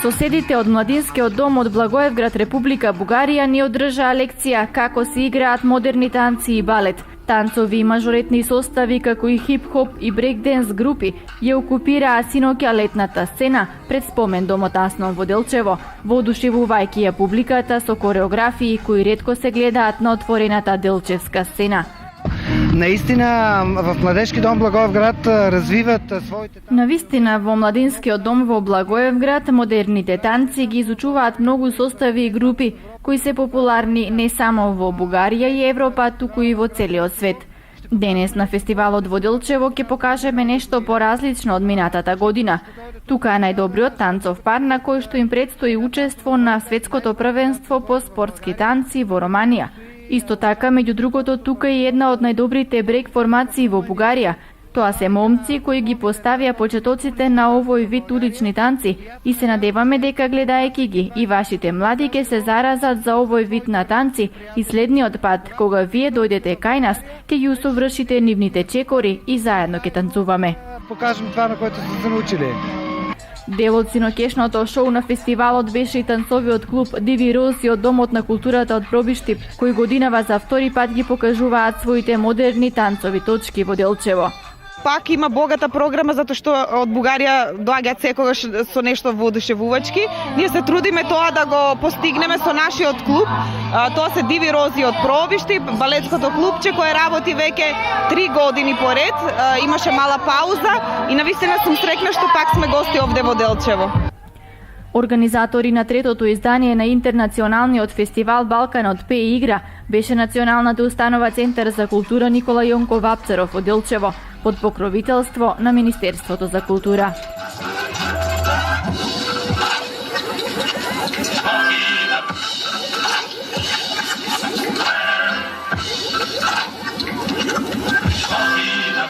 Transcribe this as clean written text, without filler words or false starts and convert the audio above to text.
Соседите од Младинскиот дом од Благоевград, Република Бугарија, ни одржаа лекција како се играат модерни танци и балет. Танцови и мажоретни состави како и хип-хоп и брейк-денс групи ја окупираа синоќа летната сцена пред спомен домот Аснон во Делчево, воодушевувајќи ја публиката со кореографии кои ретко се гледаат на отворената делчевска сцена. Наистина в Младежки дом Благоевград развиват своите... Навистина во Младинскиот дом во Благоевград модерните танци ги изучуваат многу состави и групи кои се популарни не само во Бугарија и Европа, туку и во целиот свет. Денес на фестивалот во Делчево ќе покажеме нешто поразлично од минатата година. Тука е најдобриот танцов пар на кој што им предстои учество на светското првенство по спортски танци во Романија. Исто така, меѓу другото, тука е една од најдобрите брейк формации во Бугарија. Тоа се момци кои ги поставија почетоците на овој вид улични танци и се надеваме дека гледајќи ги и вашите млади ќе се заразат за овој вид на танци и следниот пат кога вие дојдете кај нас ќе ги усовршите нивните чекори и заедно ќе танцуваме. Покажем това, на което сте научили. Дел од синокешното шоу на фестивалот беше и танцовиот клуб Диви Рози од Домот на културата од Пробиштип, кои годинава за втори пат ги покажуваат своите модерни танцови точки во Делчево. Пак има богата програма затоа што од Бугарија доаѓаат секогаш со нешто воодушевувачки. Ние се трудиме тоа да го постигнеме со нашиот клуб. Тоа се Диви Рози од Пробиштип, балетското клубче кое работи веќе 3 години поред. Имаше мала пауза и навистина сум среќна што пак сме гости овде во Делчево. Организатори на третото издание на интернационалниот фестивал Балканот пее и игра беше Националната установа Центар за култура Никола Јонков Апцаров од Делчево под покровителство на Министерството за култура.